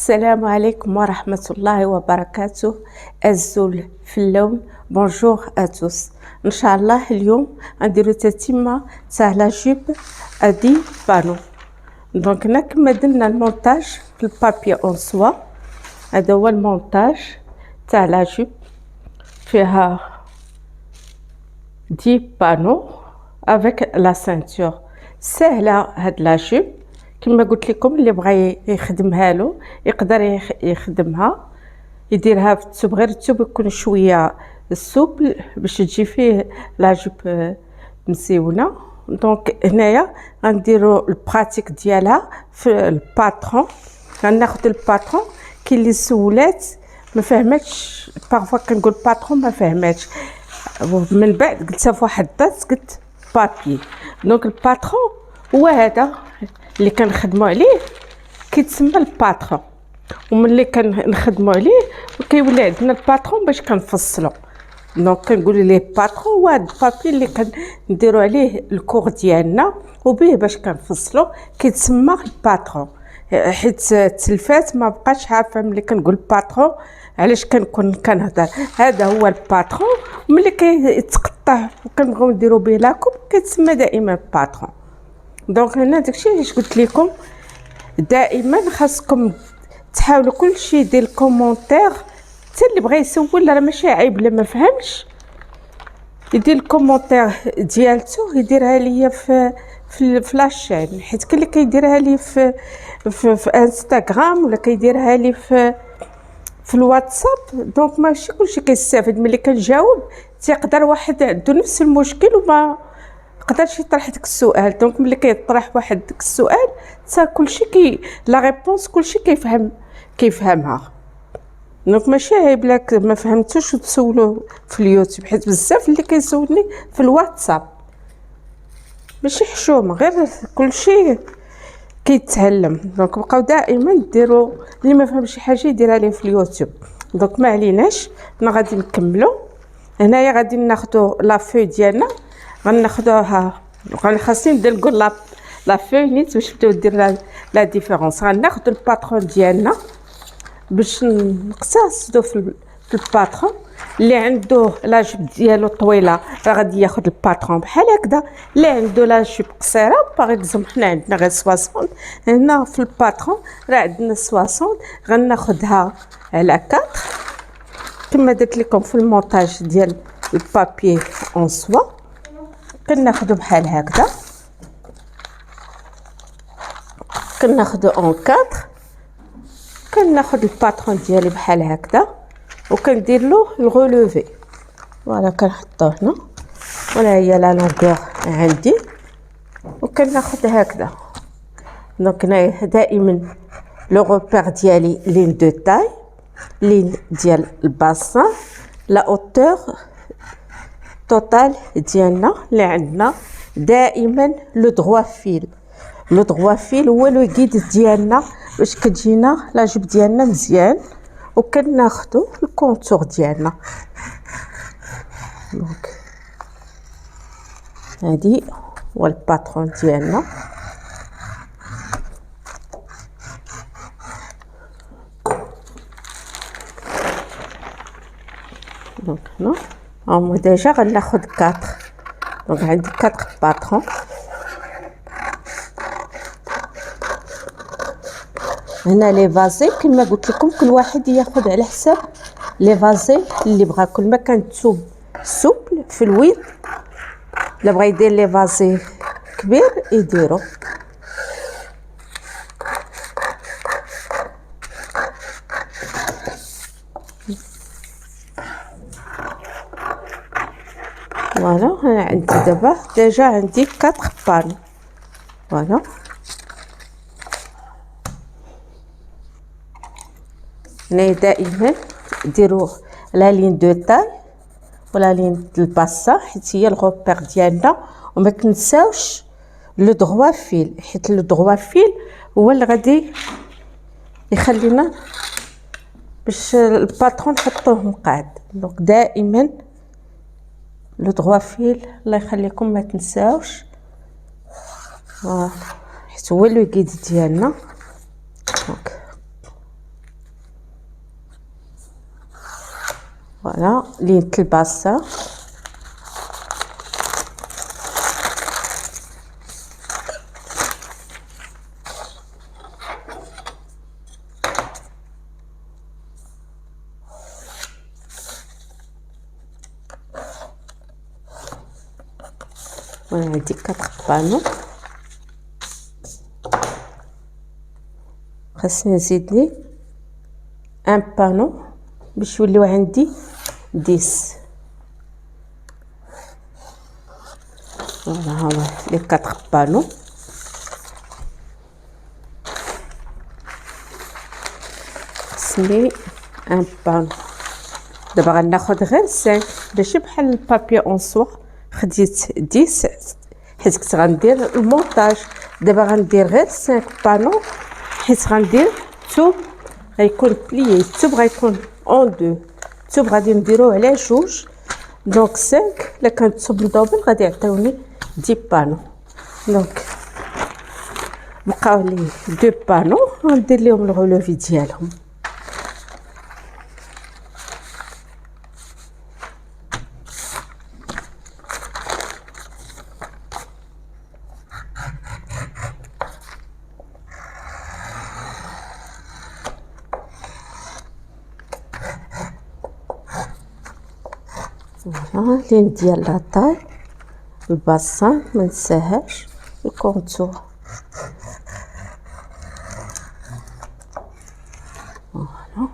السلام عليكم ورحمة الله وبركاته. الزول في اللون. بونجور اتوس. ان شاء الله اليوم غنديرو تتمة تاع لا جوب ادي بانو. دونك هنا كما درنا المونتاج في البابي اون سوا، هذا هو المونتاج تاع لا جوب، فيها 10 بانو افيك لا سانتور. سهله هاد لا جوب، كما قلت لكم اللي بغى يخدمها له يقدر يخدمها، يديرها في الثوب، غير الثوب يكون شويه السوبل باش تجي فيه لا جوب مزيونه. دونك هنايا غنديروا البراتيك ديالها في الباترون. غناخذ الباترون كاين اللي سولات ما فهمتش، بارفوا كنقول باترون ما فهمتش، من بعد قلتها في واحد الدات قلت بابي. دونك الباترون هو هذا اللي كنخدموا عليه، كيتسمى الباترون، وملي كنخدموا عليه كيولي عندنا الباترون باش كنفصلوا. دونك كنقول ليه باترون هو هذا البابي اللي كنديروا عليه الكور ديالنا وبيه باش كنفصلوا، كيتسمى الباترون. حيت التلفات ما بقاش عارفه ملي كنقول باترون علاش كنكون كنهضر. هذا هو الباترون، ملي كيتقطع وكنبغيو نديروا به لاكوب كيتسمى دائما باترون. دونك هنا داكشي علاش قلت لكم دائما خاصكم تحاولوا كلشي ديال الكومونتير، حتى اللي بغى يسول راه ماشي عيب الا ما فهمش يدير الكومونتير ديالته، يديرها ليا في لاشين، حيت كاين اللي كيديرها لي في انستغرام ولا كيديرها لي في الواتساب. دونك ماشي كلشي كيستافد ملي كنجاوب، تيقدر واحد عنده نفس المشكل وما قدرش يطرح داك السؤال. دونك ملي كيطرح واحد داك السؤال حتى كلشي لا ريبونس كلشي كيفهمها. دونك ماشي عيب لك ما فهمتوش وتسولوه في اليوتيوب، حيت بزاف اللي كيسولني في الواتساب ماشي حشومه، غير كلشي كيتعلم. دونك بقاو دائما ديروا اللي ما فهمش شي حاجه يديرها ليه في اليوتيوب. دونك ما عليناش، انا غادي نكملوا. هنايا غادي ناخذوا لا فوي ديالنا، غناخذوها خاصني نبدا نقول لا فوي نيت باش نبداو ندير لا ديفيرونس. غناخذ الباترون ديالنا باش نقتصدوا في الباترون. اللي عنده لا جوب ديالو طويله راه غادي ياخذ الباترون بحال هكذا، اللي عنده لا جوب قصيره باغ اكزومبل حنا عندنا غير 60، هنا في الباترون راه عندنا 60، غناخذها على 4 كما درت لكم في المونتاج ديال البابي اون سوا. كناخذوا بحال هكذا، كناخذوا اون 4، كناخذ الباترون ديالي بحال هكذا وكندير له الغولوفي. فوالا كنحطوه هنا، ولا هي لا لونغور عندي، وكناخذ هكذا. دونك هنايا دائما لو روبير ديالي لين دو تاي، لين ديال الباسان، لا اوتور توتال ديالنا اللي عندنا. دائما لو دروا فيل، لو دروا فيل هو لو غيد ديالنا باش كتجينا لا جوب ديالنا مزيان، وكناخذوا الكونتور ديالنا. دونك هادي هو الباترون ديالنا. دونك هنا هما ديجا غناخذ 4. دونك عندي 4 باترون. هنا لي فازي كما قلت لكم كل واحد ياخذ على حساب لي فازي اللي بغا. كل ما كانت الثوب سوبل في الويد، الا بغا يدير لي فازي كبير يديرو. فوالا انا عندي دابا ديجا عندي 4 بانو. فوالا هنا دائما ديروا لا لين دو تاي ولا لين الباسا، حيت هي الغوبير ديالنا. وما تنساوش لو دروا فيل، حيت لو دروا فيل هو اللي غادي يخلينا باش الباترون نحطوه مقاد. دونك دائما لو دروا فيل، الله يخليكم ما تنساوش، حيت هو لو غيد ديالنا. دونك فوالا لينة الباسان. وانا عندي 4 بانو، خاصني نزيد لي ان بانو باش يوليو عندي 10. فوالا هما لي 4 بانو. خاصني ان بانو. دابا غناخد غير 5 ماشي بحال البابي اون سوا خديت 10 حيت كنت غندير المونتاج. دابا غندير غير 5 بانو حيت غندير الثوب غيكون بليي، الثوب غيكون اون دو، الثوب غادي نديروه على جوج. دونك 5 الا كان الثوب مدوبل غادي يعطيوني 10 بانو. دونك بقاو لي 2 بانو غندير ليهم الغلوفي ديالهم. فوالا لين ديال لاطاي، الباسان منساهاش، الكونتور. فوالا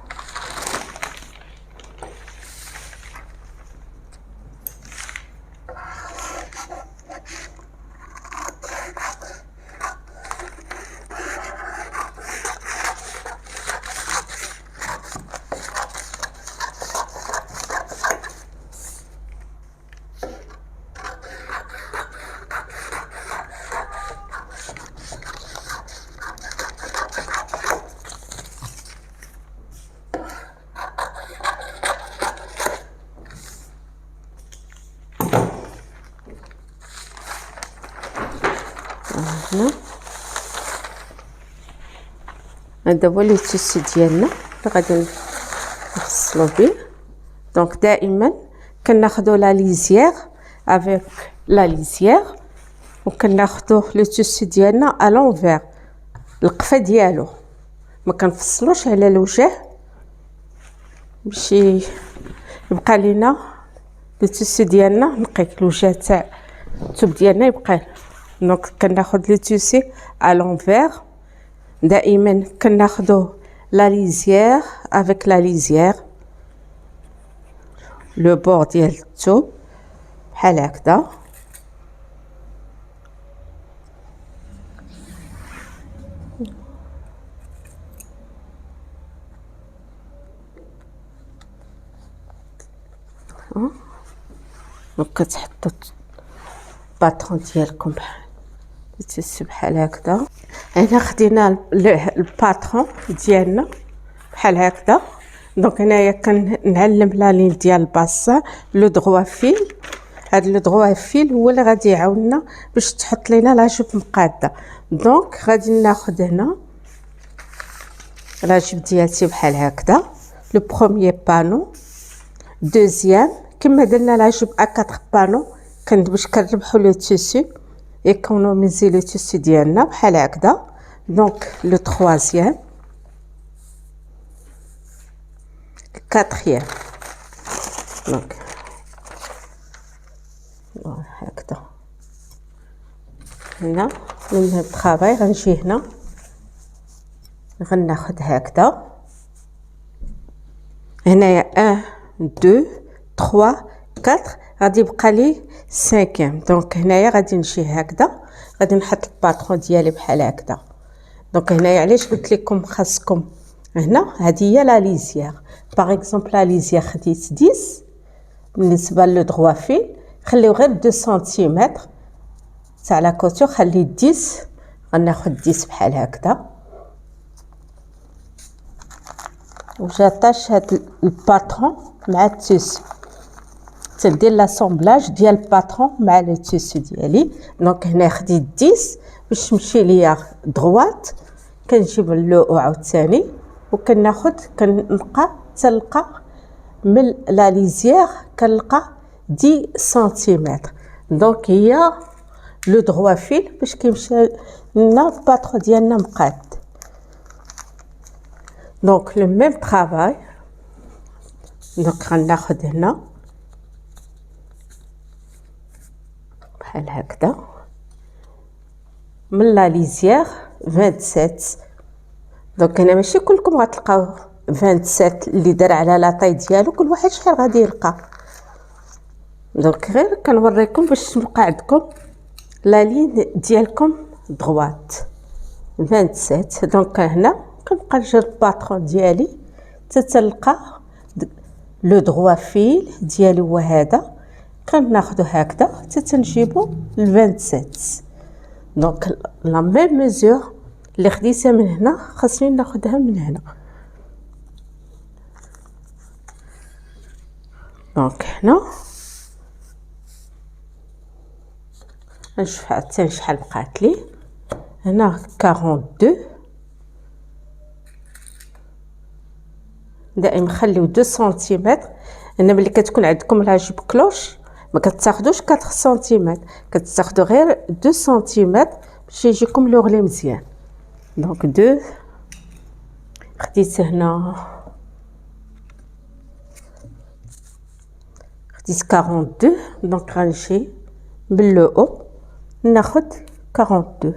هذا هو لي تيسي ديالنا اللي غادي نفصلو به. دونك دائما كناخدو لا ليزيير افيك لا ليزيير، وكناخدو لو تيسي ديالنا ا لونفير، القفا ديالو ما كنفصلوش على الوجه باش يبقى لينا لو تيسي ديالنا نقي، الوجه تاع الثوب ديالنا يبقى. دونك كناخد لو تيسي ا لونفير. دائما كناخدو لا ليزيير افيك لا ليزيير لو بور ديال الثوب بحال هكذا. كتحطوا الباترون ديالكم بحال هكذا. هنا خدينا الباترون ديالنا بحال هكذا. دونك هنايا كنعلم لا لين ديال الباسان لو دغوا فيل. هاد لو دغوا فيل هو اللي غادي يعاوننا باش تحط لينا لا جوب مقاده. دونك غادي ناخذ هنا لا جوب ديالتي بحال هكذا، لو بروميير بانو، دوزيام كما درنا لا جوب ا 4 بانو باش كنربحوا لو تيسي ايكونوميزي لو تيسي ديالنا بحال هكذا. دونك لو تروازيام، كاتريام. دونك هكذا هنا من الطرافاي غنجي هنا غناخد هكذا. هنايا 1 2 3 4 غادي يبقى لي 5. دونك هنايا غادي نجي هكذا، غادي نحط الباترون ديالي بحال هكذا. دونك هنايا علاش قلت لكم خاصكم هنا هذه هي لا ليزيير. باغ اكزومبل لا ليزيير خديت 10 بالنسبه لو دغوا فيل، خليو غير 2 سنتيمتر تاع لا كوتور، خلي 10. غناخد 10 بحال هكذا وجاطاش هاد الباترون مع التيسو، تندير لاسومبلاج ديال الباترون مع لو تيسو ديالي. دونك هنا خديت 10 باش تمشي ليا دغوات، كنجيب اللو عاوتاني وكناخد كنبقى تلقى من لا ليزيير كنلقى 10 سنتيمتر. دونك هي لو دغوا فيل باش كيمشي لنا الباترون ديالنا مقاد. دونك لو ميم طرافاي. دونك غناخد هنا بحال هكذا من لا ليزيير 27. دونك هنا ماشي كلكم غتلقاو 27 اللي دار على لا طاي ديالو، كل واحد شحال غادي يلقى. دونك غير كنوريكم باش تبقى عندكم لا لين ديالكم دغوات 27. دونك هنا كنبقى نجر الباترون ديالي حتى تلقى لو دغوا فيل ديالي هو هذا، كناخدو هكذا حتى تنجيبو ل 27. دونك لا ميم ميزور اللي خديتها من هنا خاصني ناخدها من هنا. دونك هنا نشوف حتى شحال بقات لي. هنا 42. دائما خليو 2 سنتيمتر. هنا ملي كتكون عندكم العجب كلوش ما كتاخدوش 4 سنتيمتر، كتاخدو غير 2 سنتيمتر باش يجيكم لوغلي مزيان. دونك 2 خديت هنا، خديت 42. دونك غنمشي من لو او ناخد 42.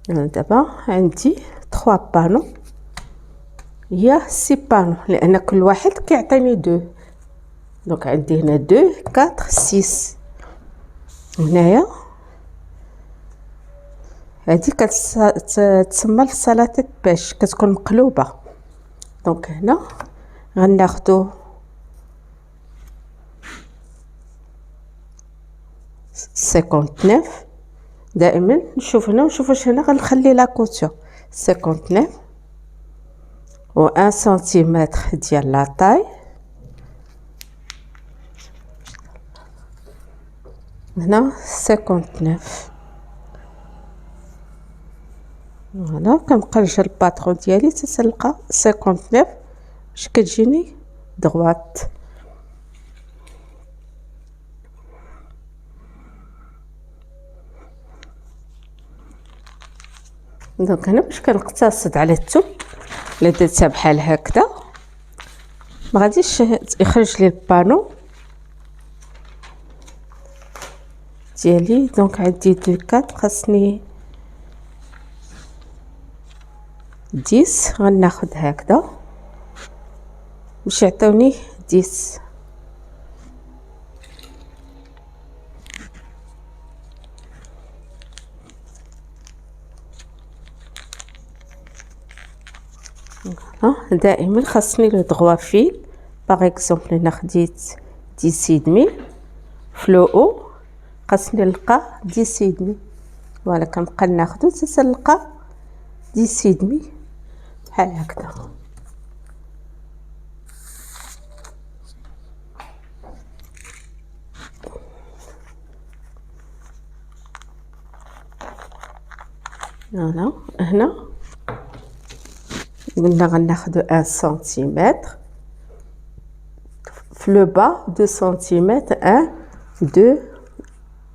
دابا عندي 3 بانو، هي 6 بانو لان كل واحد كيعطيني 2. دونك عندي هنا 2 4 6. هنايا هادي كتسمى السلطه باش كتكون مقلوبه. دونك هنا غناخدو 59. دائما نشوف هنا ونشوف واش هنا غنخلي لا كوتور 59 و 1 سنتيمتر ديال لا طاي. هنا 59. فوالا كنبقى نجر الباترون ديالي حتى تلقى 59 باش كتجيني دغوات. دونك هنا باش كنقتصد على الثوب الا درتها بحال هكذا ما غاديش يخرج لي البانو ديالي. دونك عندي 2 4 خاصني 10. غناخد هكذا باش يعطيوني 10. دائما خاصني لو دغوا فيل. باغ اكزومبل هنا خديت 10.5 في لو او خاصني نلقى 10.5. فوالا كنبقى ناخدو حتى تلقى 10.5 بحال هكذا. فوالا هنا قلنا غناخدو 1 سنتيمتر في لو با 2 سنتيمتر 1 2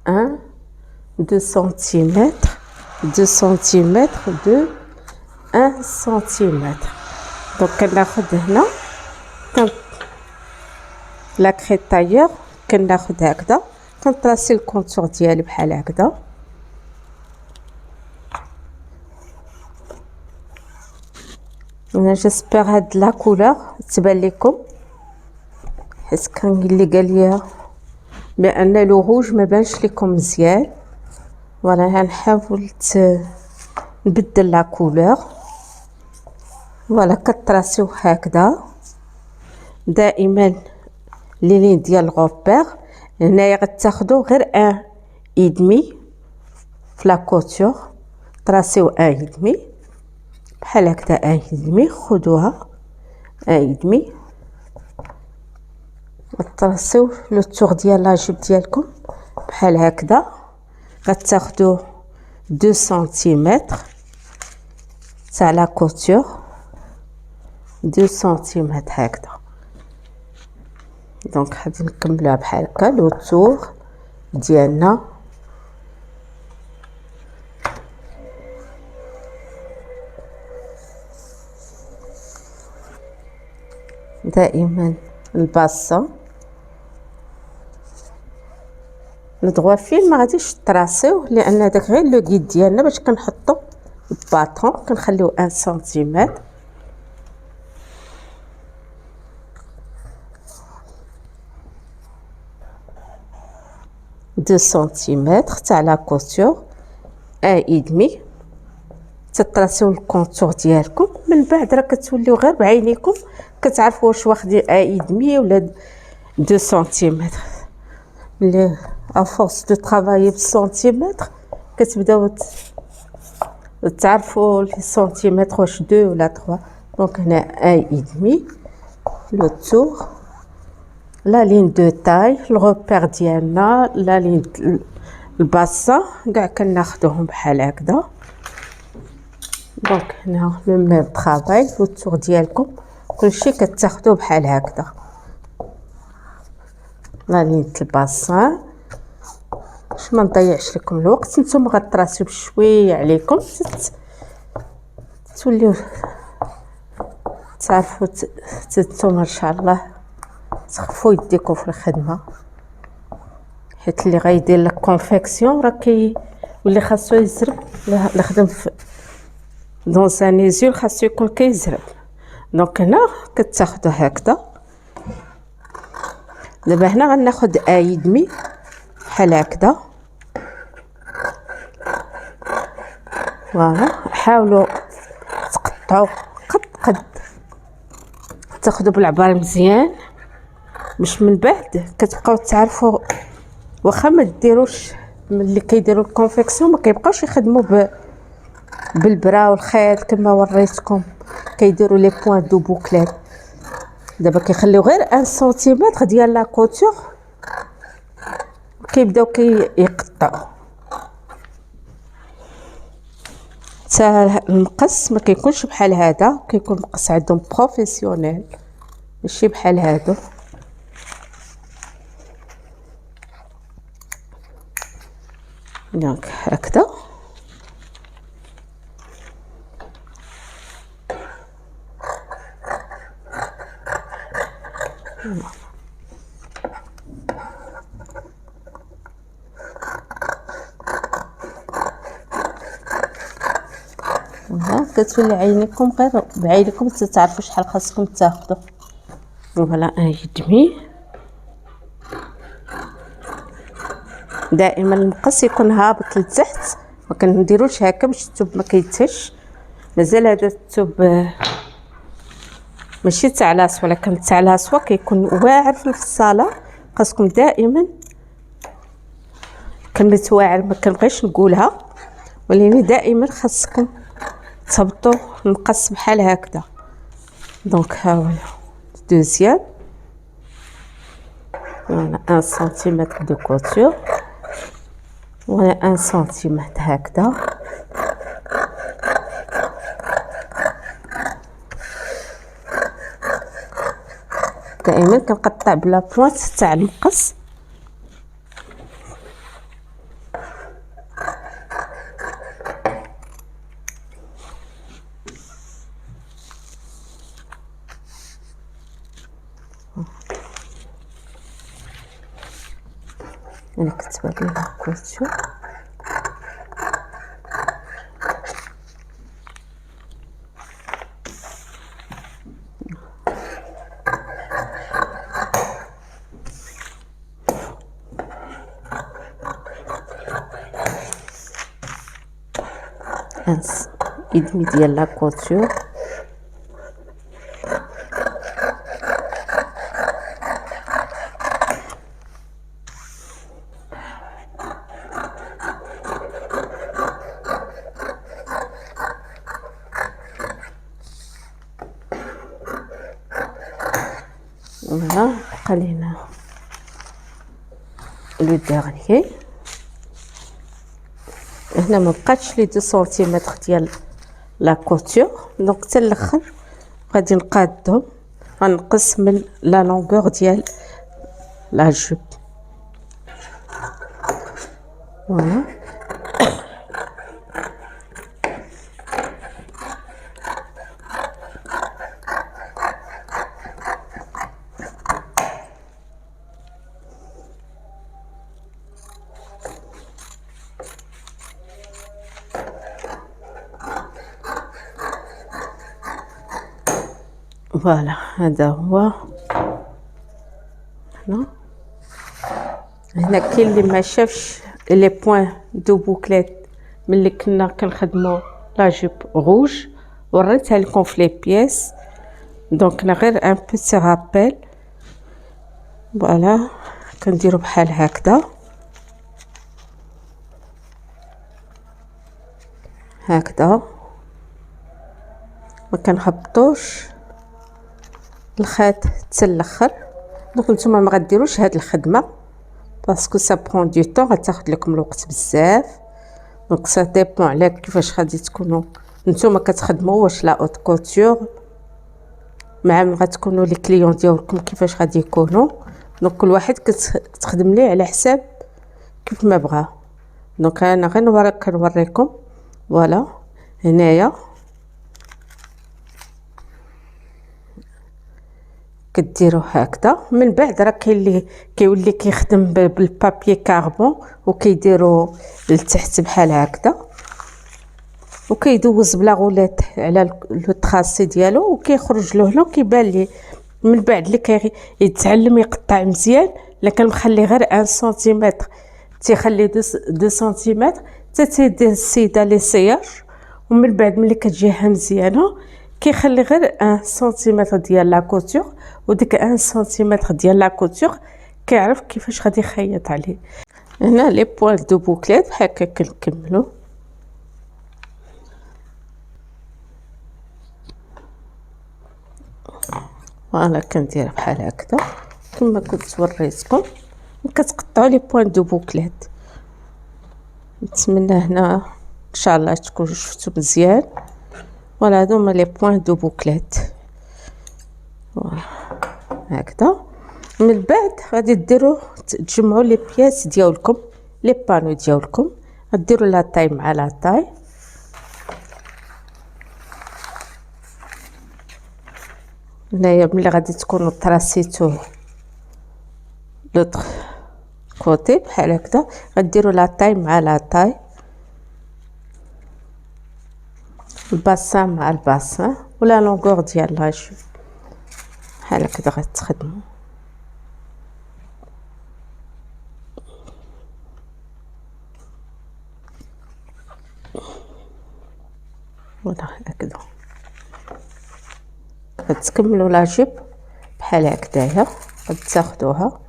1 2 سنتيمتر 2 سنتيمتر 2 1 سنتيمتر. دونك كناخد هنا لا كري طايور كناخد هكذا كنطراسي الكونتور ديالي بحال هكذا. انا جيسبر هاد لا كولور تبان لكم حيت كان اللي قال لي بان لو روج ما بانش لكم مزيان. فوالا غنحاول نبدل لا كولور. فوالا كطراسيو هكذا دائما لي لين ديال الغوبير. هنايا غتاخدو غير 1 ايدمي في لا كوتور طراسيو 1 ايدمي بحال هكذا 1 ايدمي. خدوها 1 ايدمي طراسيو لو تور ديال لاجيب ديالكم بحال هكذا. غتاخدو 2 سنتيمتر تاع لا كوتور 2 سنتيمتر هكذا. دونك غادي نكملوها بحال هكا لو طور ديالنا. دائما الباسه الدغوا فيل ما غاديش تراسيو، لان هذاك غير لو غيد ديالنا باش كنحطو الباطون كنخليو 1 سنتيمتر. دو سنتيمتر تاع لا كوتور، 1.5 تطراسيو الكونتور ديالكم. من بعد راه كتوليو غير بعينيكم كتعرفوا واش واخدين 1.5 ولا 2 سنتيمتر. ملي افورس دو طرافايي بالسنتيمتر كتبداو تعرفوا لي سنتيمتر واش 2 ولا 3. دونك هنا 1.5 لو طور. لا لين دو تاي الغوبير ديالنا، لا لين الباسه كاع كناخذوهم بحال هكذا. دونك هنا لو ميم طرافاي لو طور ديالكم كلشي كتاخذوه بحال هكذا. لا لين الباسان باش ما نضيعش لكم الوقت. نتوما غتراسيو بشويه عليكم توليو تعرفوا نتوما ان شاء الله تخفوا يديكم في الخدمه، حيت اللي غيدير لك كونفيكسيون راه واللي خاصو يزرب اللي خدم في دون سانيزيول خاصو يكون كيزرب. دونك هنا كتاخذوا هكذا. دابا هنا غناخذ 1.5 بحال هكذا. فوالا حاولوا تقطعوا قد تاخذوا بالعبار مزيان باش من بعد كتبقاو تعرفوا. واخا ما ديروش ملي كيديروا الكونفيكسيون ما كيبقاوش يخدموا بالبرا والخيط كما وريتكم، كيديروا لي بوين دو بوكليت. دابا كيخليو غير 1 سنتيمتر ديال لا كوتور كيبداو كيقطعوا. حتى المقص ما كيكونش بحال هذا، كيكون مقص عندهم بروفيسيونيل ماشي بحال هادو. دونك هكذا. كتولي عينيكم غير بعينكم تعرفوا شحال خاصكم تاخذوا. فوالا 1.5. دائما المقص يكون هابط لتحت، ما كنديروش هكا باش الثوب ما كيتهش. مازال هذا الثوب ماشي تاع لاص ولكن تاع لاصوه كيكون واعر في الصاله. خاصكم دائما كلمه واعر ما كنبغيش نقولها، ولكن دائما خاصكم تهبطوا المقص بحال هكذا. دونك ها هو دوزيام. فوالا 1 سنتيمتر دو كوتور، ولا 1 سنتيمتر هكذا. دائما كنقطع بلا بوانت تاع المقص. انا كتبان لي لا كوتور. انس ادمي ديال لا كوتور. فوالا بقى لينا لو ديرنيي. هنا ما بقاتش لي 2 سنتيمتر ديال لا كوتور. دونك حتى الاخر غادي نقادهم، غنقص من لا لونغور ديال لا جوب. فوالا فوالا هذا هو. هنا كاين اللي ما شافش لي بوين دو بوكليت ملي كنا كنخدموا لا جيب روج، وريتها لكم في لي بياس. دونك انا غير ان بيتي رابيل. فوالا كنديروا بحال هكذا، هكذا ما كنهبطوش الخيط حتى الاخر. دونك نتوما ما غديروش هاد الخدمه باسكو سا برون دو طون، غتاخد لكم الوقت بزاف. دونك سا ديبون على كيفاش غادي تكونوا نتوما كتخدموا، واش لا اوت كوتور مع من غتكونوا لي كليون ديالكم كيفاش غادي يكونوا. دونك كل واحد كتخدم ليه على حساب كيف ما بغا. دونك انا غير كنوريكم. فوالا هنايا كديروا هكذا، من بعد راه كاين اللي كيولي كيخدم بالبابي كاربون وكيديروا لتحت بحال هكذا، وكيدوز بلا غولات على لو تراسي ديالو وكيخرج له هنا وكيبان ليه. من بعد اللي كيتعلم يقطع مزيان، الا كان مخلي غير 1 سنتيمتر تيخلي 2 سنتيمتر حتى تيدير السيده ليسياج. ومن بعد ملي كتجيها مزيانه كيخلي غير 1 سنتيمتر ديال لا كوتور، وديك 1 سنتيمتر ديال لا كوتور كيعرف كيفاش غادي يخيط عليه. هنا لي بوين دو بوكليت بحال هكا كنكملوا. فوالا كندير بحال هكذا كما كنت وريتكم، وكتقطعوا لي بوين دو بوكليت. نتمنى هنا ان شاء الله تكونوا شفتوا مزيان. فوالا هادو هما لي بوين دو بوكليت. فوالا هكذا. من بعد غادي ديروا تجمعوا لي بياس ديالكم، لي بانو ديالكم، غديروا لا طاي مع لا طاي. هنايا ملي غادي تكونوا طراسيتوه لوطخ كوتي بحال هكذا غديروا لا طاي مع لا طاي، الباسان مع الباسان، ولا لونغور ديال لا جو بحال هكذا غتخدموا. ولا هكذا غتكملوا لا جيب بحال هكذايا. غتاخدوها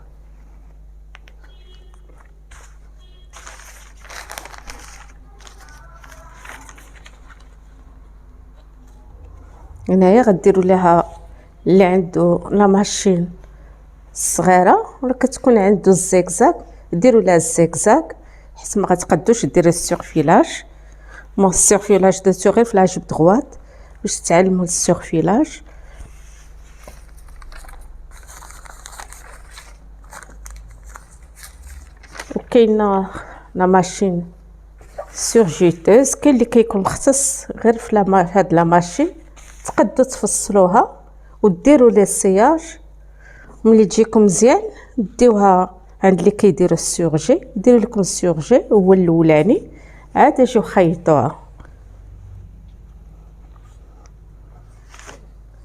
هنايا غديروا ليها اللي عنده لا ماشين صغيره ولا كتكون عنده الزيكزاك ديروا لها الزيكزاك حيت ما غتقدوش ديروا السورفيلاج. مو السورفيلاج درتو غير في لاجب دغوات باش تعلموا السورفيلاج. وكاينه لا ماشين سورجيتوز، كاين اللي كيكون مختص غير في هاد لا ماشين، تقدروا تفصلوها وديروا لي السياج. ملي تجيكم مزيان ديوها عند اللي كيديروا السورجي، يديروا لكم السورجي هو الاولاني، عاد اجيو خيطوها.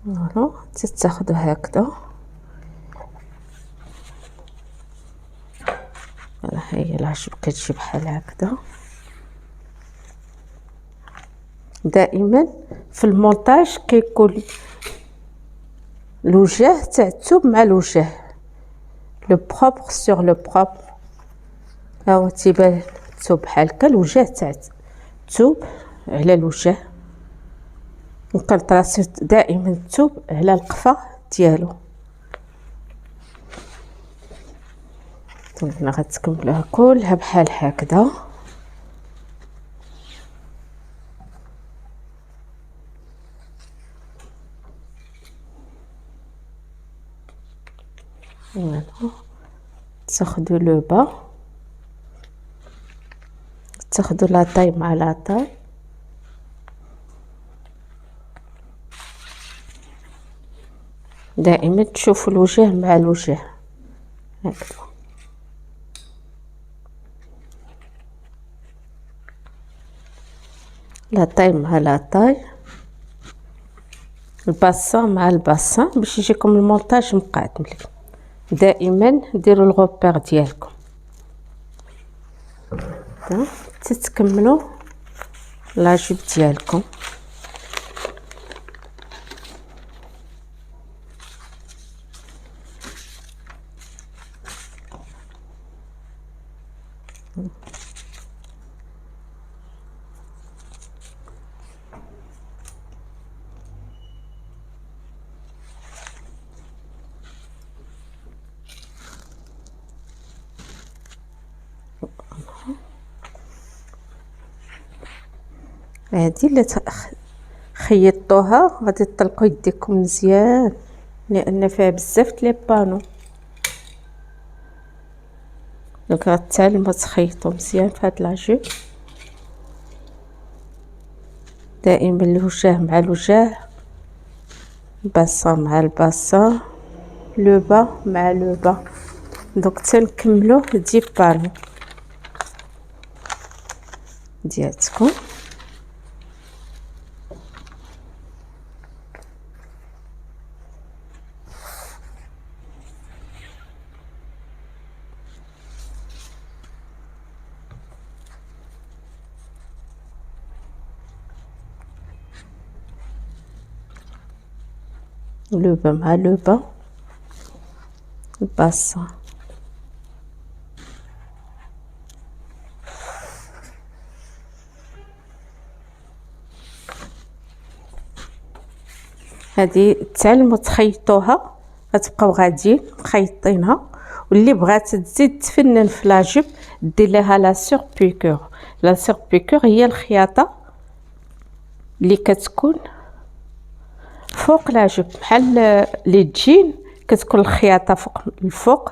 فوالا تاخذوا هكذا. فوالا هي العجب كتجي بحال هكذا. دائما في المونتاج كيكون الوجه تاع الثوب مع الوجه، لو بروبر سور لو بروبر. ها هو تيبان الثوب بحال هكا، الوجه تاع الثوب على الوجه. وكنطراسيو دائما الثوب على القفا ديالو. هنا غتكملوها كلها بحال هكذا. فوالا تاخدو لو با، تاخدو لا طاي مع لا طاي. دائما تشوفوا الوجه مع الوجه هكذا. لا طاي مع لا طاي، الباسان مع الباسان باش يجيكم المونتاج مقاد مليح. دائما ديروا الغوبير ديالكم تتكملوا لاجوب ديالكم. هادي اللي خيطوها غادي تطلقوا يديكم مزيان لان فيها بزاف لي بانو، دونك غتعلموا تخيطوا مزيان في هاد لاجوب. دائما الوجه مع الوجه، الباسان مع الباسان، لو با مع لو با. دونك تنكملوا 10 بانو ديالتكم. لو با مع لو با، الباسان هادي تعلموا تخيطوها، غتبقاو غاديين مخيطينها. واللي بغات تزيد تفنن في لاجوب دير لها لا سور بيكور. لا سور بيكور هي الخياطه اللي كتكون فوق لاجوب بحال لي تجين، كتكون الخياطه فوق الفوق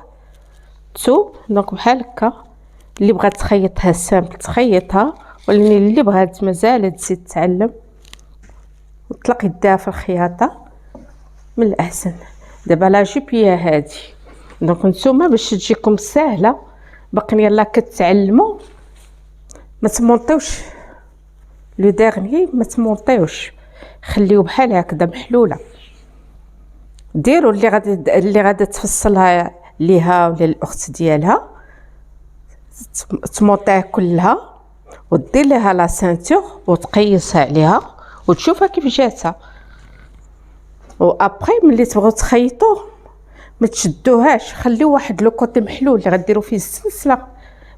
تو. دونك بحال هكا اللي بغات تخيطها سامبل تخيطها، ولكن اللي بغات مازال تزيد تعلم وتطلق يدها في الخياطه من الاحسن. دابا لاجوب هي هادي، دونك نتوما باش تجيكم ساهله باقي يلا كتعلموا ما تمونطيوش لو ديرني، ما تمونطيوش، خليو بحال هكذا محلوله. ديروا اللي غادي تفصلها ليها ولا الاخت ديالها، تمونطيها كلها ودير لها لا سانتور وتقيسها عليها وتشوفها كيف جاتها. و ابري ملي تبغوا تخيطوا ما تشدوهاش، خليو واحد لو كوتي محلول اللي غديروا فيه السلسله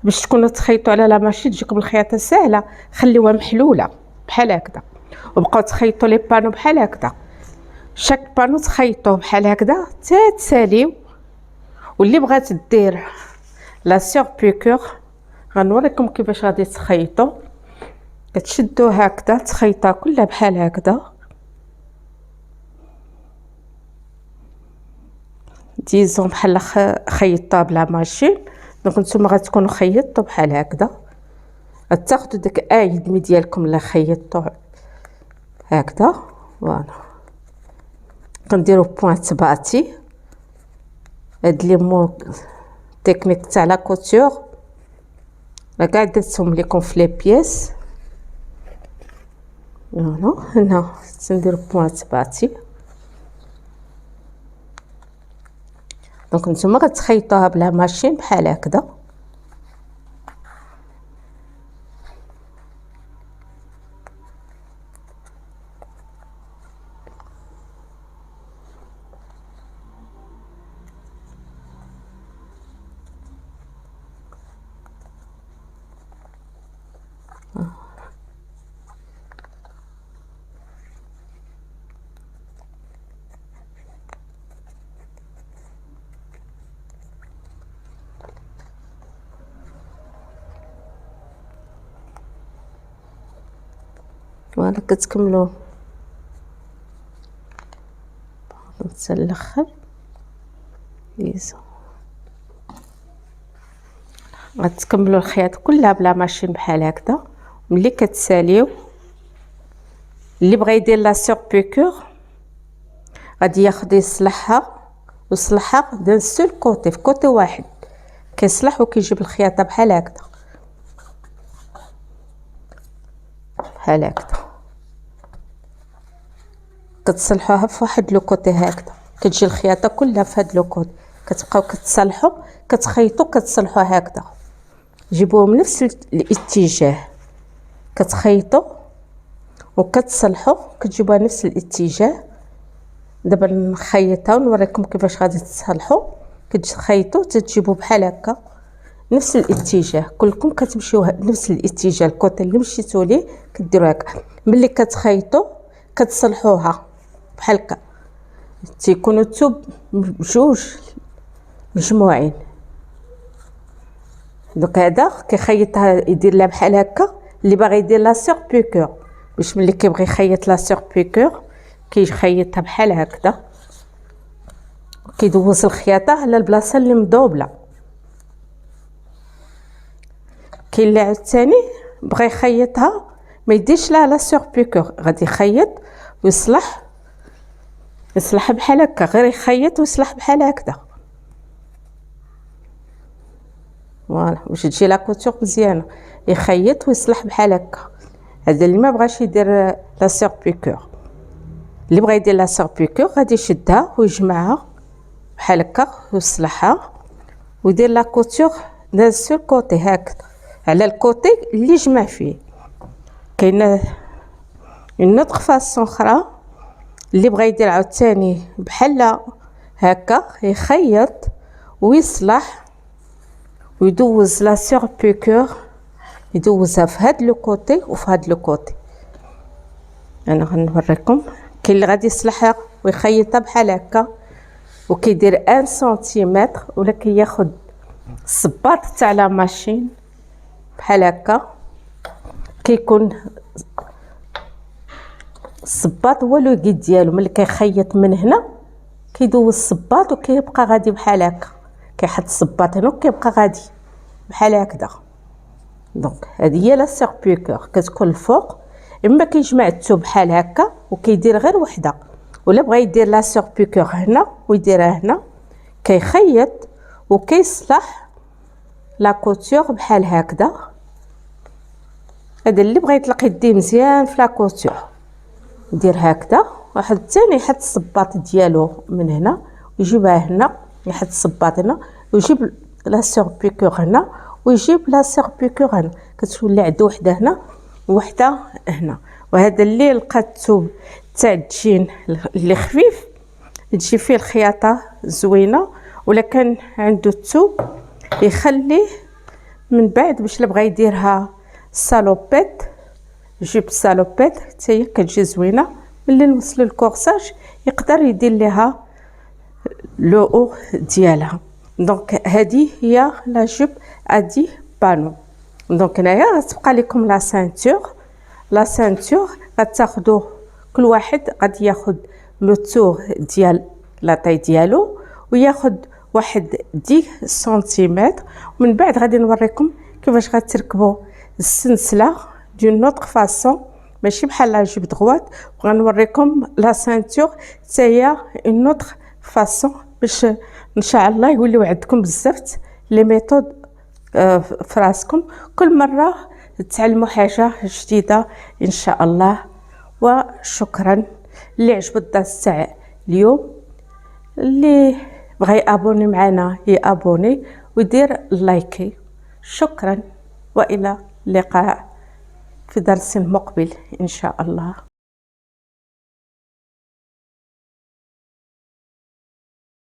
باش تكونوا تخيطوا على لا ماشين تجيكم الخياطه ساهله. خليوها محلوله بحال هكذا وبقاو تخيطوا لي بانو بحال هكذا. شاك بانو تخيطوه بحال هكذا تساليو. واللي بغات دير لا سور بيكور غنوريكم كيفاش غادي تخيطوا. كتشدوا هكذا تخيطها كلها بحال هكذا، ديزون بحال خيطتها بلا ماشين. دونك نتوما غتكونوا خيطتوا بحال هكذا، غتاخدوا داك ايدمي ديالكم اللي خيطتوا هكذا. فوالا كنديروا بوينت باتي. هاد لي مو تكنيك تاع لا كوتور راه كاع درتهم لكم في لي بياس. فوالا هنا تندير بوينت باتي. دونك نتوما غتخيطوها بلا ماشين بحال هكذا. فوالا كتكملوا حتى الاخر. غتكملوا الخياط كلها بلا ماشين بحال هكذا. ملي كتساليو اللي بغى يدير لا سور بيكور غادي ياخذ يصلحها دان سول كوتي، في كوتي واحد كيصلح وكيجيب الخياطه بحال هكذا بحال هكذا. كتصلحوها في واحد لو كوتي هكذا، كتجي الخياطه كلها في هاد لو كوتي، كتبقاو كتصلحوا كتخيطوا كتصلحوا هكذا، جيبوهم نفس الاتجاه، كتخيطوا وكتصلحوا كتجيبوها نفس الاتجاه. دابا نخيطها ونوريكم كيفاش غادي تصلحوا. كتخيطوا تجيبوا بحال هكا نفس الاتجاه، كلكم كتمشيو نفس الاتجاه، الكوتي اللي مشيتوا ليه كديروا هكا. ملي كتخيطوا كتصلحوها بحال هكا، تيكونوا الثوب بجوج مجموعين. دوك هذا كيخيطها يدير لها بحال هكا. اللي باغي يدير لا سور بيكور باش ملي كيبغي يخيط لا سور بيكور كيخيطها بحال هكذا، كيدوز الخياطه على البلاصه اللي مدوبله. كاين اللي عاوتاني بغى يخيطها ما يديرش لها لا سور بيكور، غادي يخيط ويصلح بحال هكا، غير يخيط ويصلح بحال هكذا. فوالا باش تجي لا كوتور مزيانه، يخيط ويصلح بحال هكا. هذا اللي ما بغاش يدير لا سور بيكور. اللي بغى يدير لا سور بيكور غادي يشدها ويجمعها بحال هكا ويصلحها ويدير لا كوتور دان سول كوتي هكذا على الكوتي اللي جمع فيه. كاينه اون اوتر فاصون اخرى اللي بغى يدير عاوتاني بحال هكا، يخيط ويصلح ويدوز لا سور بيكور، يدوزها في هاد لو كوتي وفي هاد لو كوتي. انا غنوريكم. كاين اللي غادي يصلحها ويخيطها بحال هكا وكيدير 1 سنتيمتر، ولا كياخد الصباط تاع لا ماشين بحال هكا، كيكون الصباط هو لو قيد ديالو. ملي كيخيط من هنا كيدوز الصباط وكيبقى غادي بحال هكا، كيحط الصباط هنا وكيبقى غادي بحال هكذا. دونك هذه هي لا سور بيكور، كتكون الفوق. اما كيجمع الثوب بحال هكا وكيدير غير وحده، ولا بغى يدير لا سور بيكور هنا ويديرها هنا، كيخيط وكيصلح لا كوتور بحال هكذا. هذا اللي بغى يطلق يديه مزيان في لا كوتور يدير هكذا. واحد الثاني يحط الصباط ديالو من هنا ويجيبها هنا، يحط الصباط هنا ويجيب لا سور بيكور هنا ويجيب لا سور بيكور هنا، كتولي عنده وحده هنا وحده هنا. وهذا اللي لقى الثوب تاع الجين اللي خفيف تجي فيه الخياطه زوينه، ولا كان عنده الثوب يخليه من بعد باش اللي بغى يديرها سالوبيت يجيب سالوبيت حتى هي كتجي زوينه. ملي نوصلوا الكورساج يقدر يدير لها لو او ديالها. دونك هذه هي لا جوب ادي بانو. دونك هنايا غتبقى لكم لا سانتور غتاخذوا كل واحد غادي ياخذ لو تور ديال لا طاي ديالو وياخذ واحد 10 سنتيمتر. ومن بعد غادي نوريكم كيفاش غتركبوا السلسله دون اوتر فاصون، ماشي بحال لا جوب دغوات. وغنوريكم لا سانتور حتى هي اون اوتر فاصون باش ان شاء الله يوليو عندكم بزاف لي ميثود في راسكم، كل مره تتعلموا حاجه جديده ان شاء الله. وشكرا. اللي عجبو الدرس تاع اليوم، اللي بغى يابوني معنا يابوني ويدير لايكي. شكرا والى اللقاء في درس مقبل ان شاء الله.